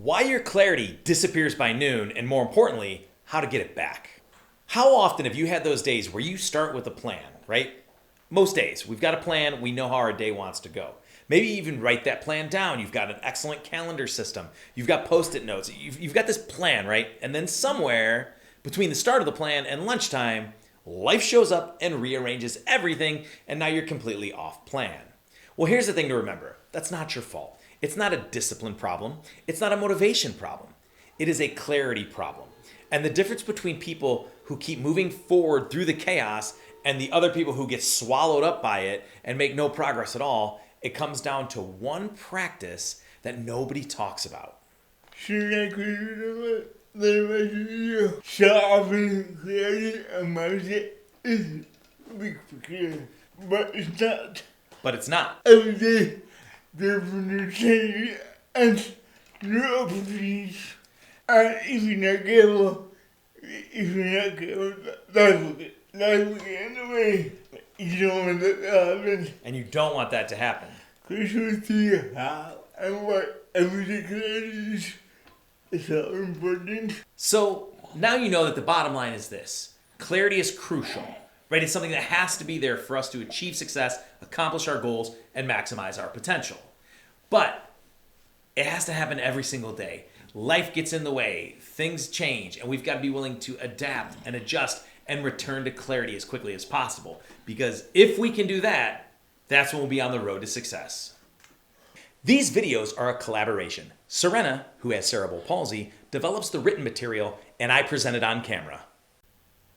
why your clarity disappears by noon, and more importantly, how to get it back. How often have you had those days where you start with a plan, right? Most days, we've got a plan, we know how our day wants to go. Maybe even write that plan down. You've got an excellent calendar system. You've got Post-it notes. You've got this plan, right? And then somewhere between the start of the plan and lunchtime, life shows up and rearranges everything, and now you're completely off plan. Well, here's the thing to remember. That's not your fault. It's not a discipline problem. It's not a motivation problem. It is a clarity problem. And the difference between people who keep moving forward through the chaos and the other people who get swallowed up by it and make no progress at all, it comes down to one practice that nobody talks about. Solving clarity and mindset is big clear, but it's not. But it's not. Every day, there's new changes and new opportunities. And if you're not careful, life will get in the way. You don't want that to happen. And you don't want that to happen. Chris will see how and what everyday clarity is so important. So now you know that the bottom line is this. Clarity is crucial, right? It's something that has to be there for us to achieve success, accomplish our goals, and maximize our potential. But it has to happen every single day. Life gets in the way, things change, and we've got to be willing to adapt and adjust and return to clarity as quickly as possible. Because if we can do that, that's when we'll be on the road to success. These videos are a collaboration. Sourena, who has cerebral palsy, develops the written material, and I present it on camera.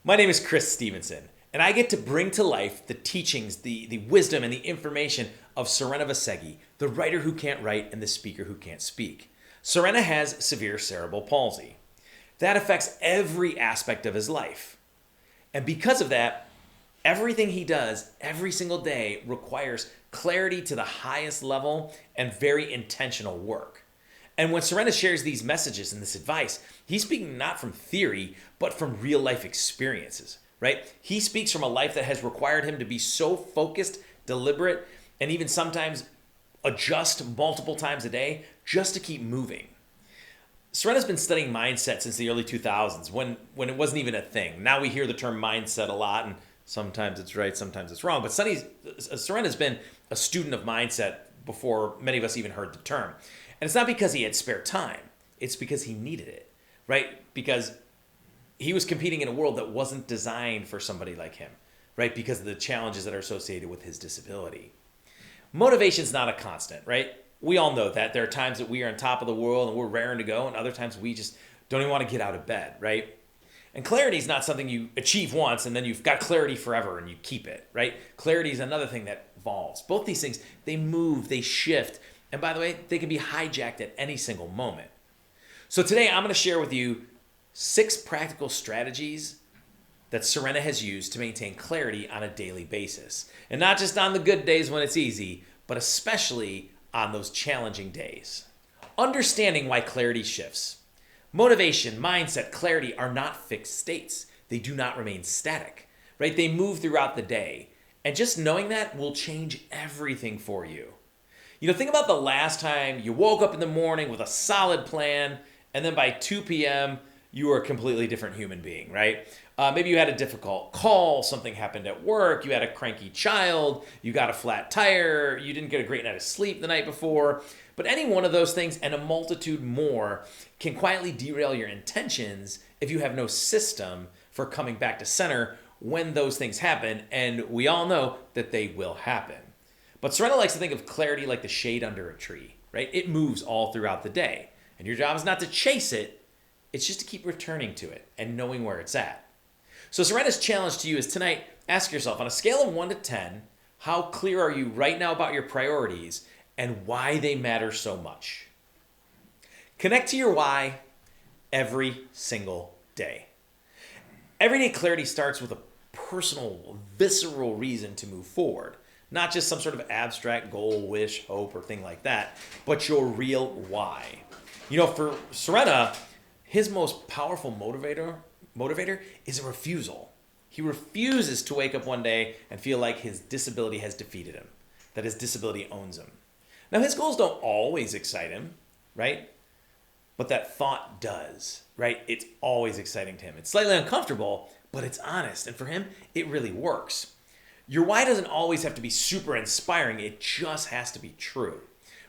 My name is Chris Stevenson, and I get to bring to life the teachings, the wisdom, and the information of Sourena Vasegi, the writer who can't write and the speaker who can't speak. Sourena has severe cerebral palsy. That affects every aspect of his life. And because of that, everything he does every single day requires clarity to the highest level and very intentional work. And when Sourena shares these messages and this advice, he's speaking not from theory, but from real life experiences, right? He speaks from a life that has required him to be so focused, deliberate, and even sometimes adjust multiple times a day just to keep moving. Sourena's been studying mindset since the early 2000s when it wasn't even a thing. Now we hear the term mindset a lot, and sometimes it's right, sometimes it's wrong. But Sourena's been a student of mindset before many of us even heard the term. And it's not because he had spare time. It's because he needed it, right? Because he was competing in a world that wasn't designed for somebody like him, right? Because of the challenges that are associated with his disability. Motivation's not a constant, right? We all know that. There are times that we are on top of the world and we're raring to go, and other times we just don't even want to get out of bed, right? And clarity is not something you achieve once and then you've got clarity forever and you keep it, right? Clarity is another thing that evolves. Both these things, they move, they shift, and by the way, they can be hijacked at any single moment. So today I'm going to share with you 6 practical strategies that Sourena has used to maintain clarity on a daily basis. And not just on the good days when it's easy, but especially on those challenging days. Understanding why clarity shifts. Motivation, mindset, clarity are not fixed states. They do not remain static, right? They move throughout the day. And just knowing that will change everything for you. You know, think about the last time you woke up in the morning with a solid plan, and then by 2 p.m., you were a completely different human being, right? Maybe you had a difficult call, something happened at work, you had a cranky child, you got a flat tire, you didn't get a great night of sleep the night before. But any one of those things and a multitude more can quietly derail your intentions if you have no system for coming back to center when those things happen, and we all know that they will happen. But Sourena likes to think of clarity like the shade under a tree, right? It moves all throughout the day, and your job is not to chase it, it's just to keep returning to it and knowing where it's at. So Sourena's challenge to you is tonight, ask yourself, on a scale of 1 to 10, how clear are you right now about your priorities and why they matter so much? Connect to your why every single day. Everyday clarity starts with a personal, visceral reason to move forward. Not just some sort of abstract goal, wish, hope, or thing like that, but your real why. You know, for Sourena, his most powerful motivator is a refusal. He refuses to wake up one day and feel like his disability has defeated him, that his disability owns him. Now, his goals don't always excite him, right? but that thought does, right? It's always exciting to him. It's slightly uncomfortable, but it's honest. And for him, it really works. Your why doesn't always have to be super inspiring. It just has to be true,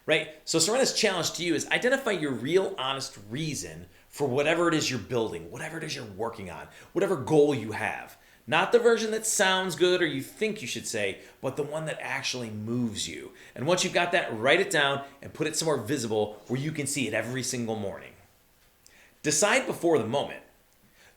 right? So Sorena's challenge to you is identify your real honest reason for whatever it is you're building, whatever it is you're working on, whatever goal you have. Not the version that sounds good or you think you should say, but the one that actually moves you. And once you've got that, write it down and put it somewhere visible where you can see it every single morning. Decide before the moment.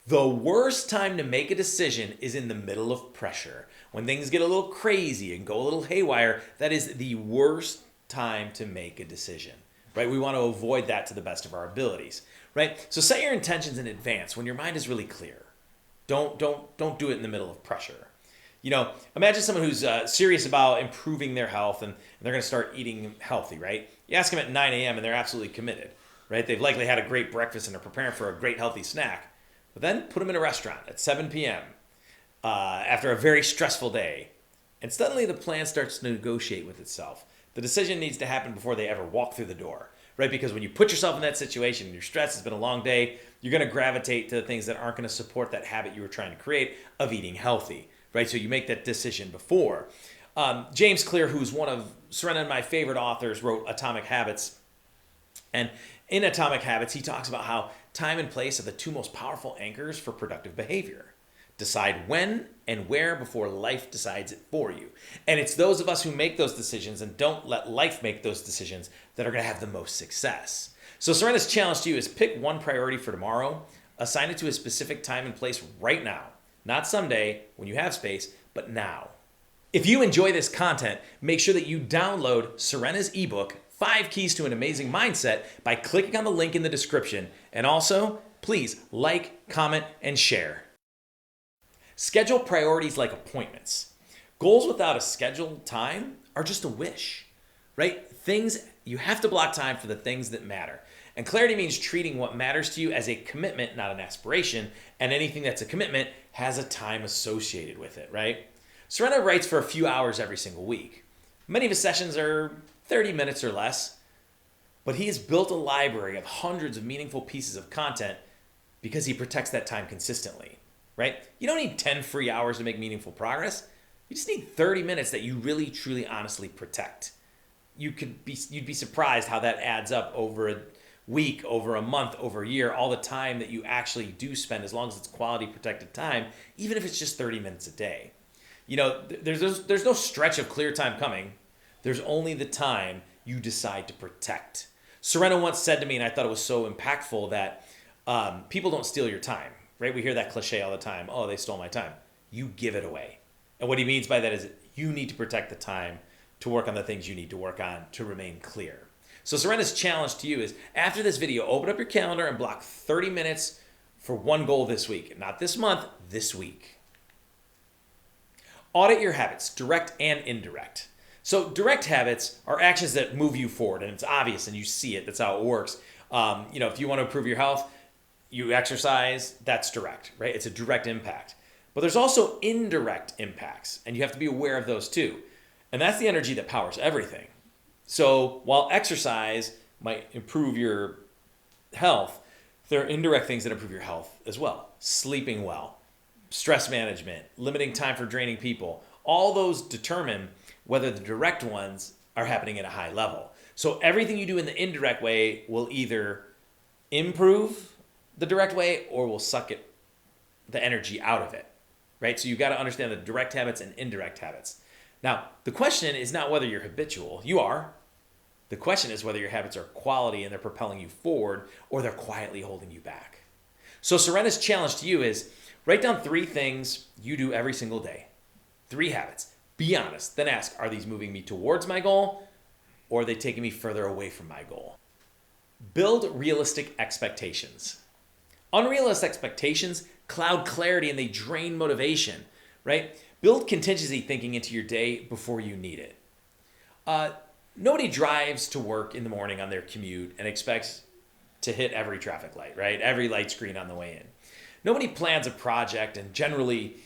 The worst time to make a decision is in the middle of pressure. When things get a little crazy and go a little haywire, that is the worst time to make a decision, right? We want to avoid that to the best of our abilities, right? So set your intentions in advance when your mind is really clear. Don't do it in the middle of pressure. Imagine someone who's serious about improving their health and they're going to start eating healthy, right? You ask them at 9 a.m. and they're absolutely committed, right? They've likely had a great breakfast and they're preparing for a great healthy snack. But then put them in a restaurant at 7 p.m. After a very stressful day. And suddenly the plan starts to negotiate with itself. The decision needs to happen before they ever walk through the door, right? Because when you put yourself in that situation, you're stressed, it's been a long day, you're going to gravitate to the things that aren't going to support that habit you were trying to create of eating healthy, right? So you make that decision before. James Clear, who's one of Sourena and my favorite authors, wrote Atomic Habits. And in Atomic Habits, he talks about how time and place are the two most powerful anchors for productive behavior. Decide when and where before life decides it for you. And it's those of us who make those decisions and don't let life make those decisions that are going to have the most success. So Sorena's challenge to you is pick one priority for tomorrow, assign it to a specific time and place right now. Not someday when you have space, but now. If you enjoy this content, make sure that you download Sorena's ebook, 5 Keys to an Amazing Mindset, by clicking on the link in the description. And also, please like, comment, and share. Schedule priorities like appointments. Goals without a scheduled time are just a wish, right? You have to block time for the things that matter. And clarity means treating what matters to you as a commitment, not an aspiration. And anything that's a commitment has a time associated with it, right? Sourena writes for a few hours every single week. Many of his sessions are 30 minutes or less, but he has built a library of hundreds of meaningful pieces of content because he protects that time consistently, right? You don't need 10 free hours to make meaningful progress. You just need 30 minutes that you really, truly, honestly protect. You'd be surprised how that adds up over a week, over a month, over a year, all the time that you actually do spend, as long as it's quality protected time, even if it's just 30 minutes a day. There's no stretch of clear time coming. There's only the time you decide to protect. Sourena once said to me, and I thought it was so impactful, that people don't steal your time, right? We hear that cliche all the time. Oh, they stole my time. You give it away. And what he means by that is you need to protect the time to work on the things you need to work on to remain clear. So Sorena's challenge to you is, after this video, open up your calendar and block 30 minutes for one goal this week. Not this month, this week. Audit your habits, direct and indirect. So direct habits are actions that move you forward, and it's obvious and you see it. That's how it works. If you want to improve your health, you exercise, that's direct, right? It's a direct impact. But there's also indirect impacts, and you have to be aware of those too. And that's the energy that powers everything. So while exercise might improve your health, there are indirect things that improve your health as well. Sleeping well, stress management, limiting time for draining people. All those determine whether the direct ones are happening at a high level. So everything you do in the indirect way will either improve the direct way or will suck the energy out of it, right? So you've got to understand the direct habits and indirect habits. Now, the question is not whether you're habitual. You are. The question is whether your habits are quality and they're propelling you forward, or they're quietly holding you back. So Sorena's challenge to you is, write down 3 things you do every single day. 3 habits. Be honest. Then ask, are these moving me towards my goal, or are they taking me further away from my goal? Build realistic expectations. Unrealistic expectations cloud clarity and they drain motivation, right? Build contingency thinking into your day before you need it. Nobody drives to work in the morning on their commute and expects to hit every traffic light, right? Every light screen on the way in. Nobody plans a project and genuinely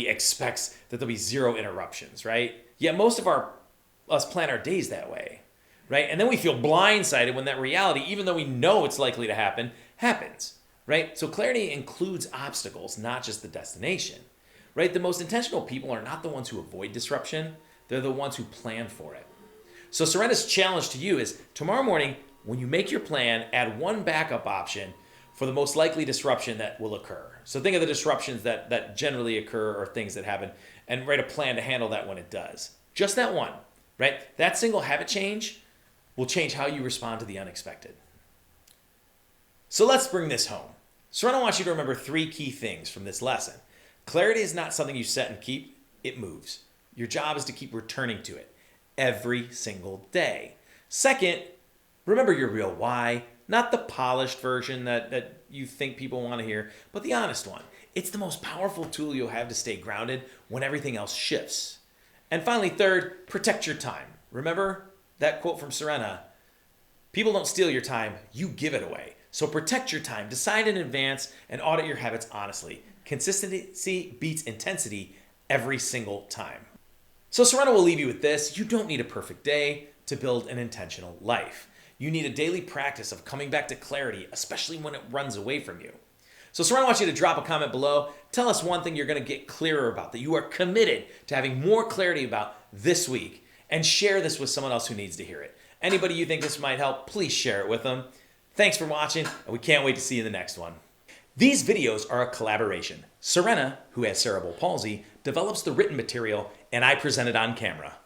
expects that there'll be 0 interruptions, right? Yet most of us plan our days that way. right? And then we feel blindsided when that reality, even though we know it's likely to happen, happens, right? So clarity includes obstacles, not just the destination, right? The most intentional people are not the ones who avoid disruption. They're the ones who plan for it. So Sourena's challenge to you is tomorrow morning, when you make your plan, add one backup option for the most likely disruption that will occur. So think of the disruptions that generally occur or things that happen and write a plan to handle that when it does. Just that one, right? That single habit change will change how you respond to the unexpected. So let's bring this home. Sourena wants you to remember 3 key things from this lesson. Clarity is not something you set and keep, it moves. Your job is to keep returning to it every single day. Second, remember your real why, not the polished version that you think people want to hear, but the honest one. It's the most powerful tool you'll have to stay grounded when everything else shifts. And finally, third, protect your time. Remember that quote from Sourena, people don't steal your time, you give it away. So protect your time, decide in advance, and audit your habits honestly. Consistency beats intensity every single time. So Sourena will leave you with this. You don't need a perfect day to build an intentional life. You need a daily practice of coming back to clarity, especially when it runs away from you. So Sourena wants you to drop a comment below. Tell us one thing you're going to get clearer about, that you are committed to having more clarity about this week, and share this with someone else who needs to hear it. Anybody you think this might help, please share it with them. Thanks for watching, and we can't wait to see you in the next one. These videos are a collaboration. Sourena, who has cerebral palsy, develops the written material, and I present it on camera.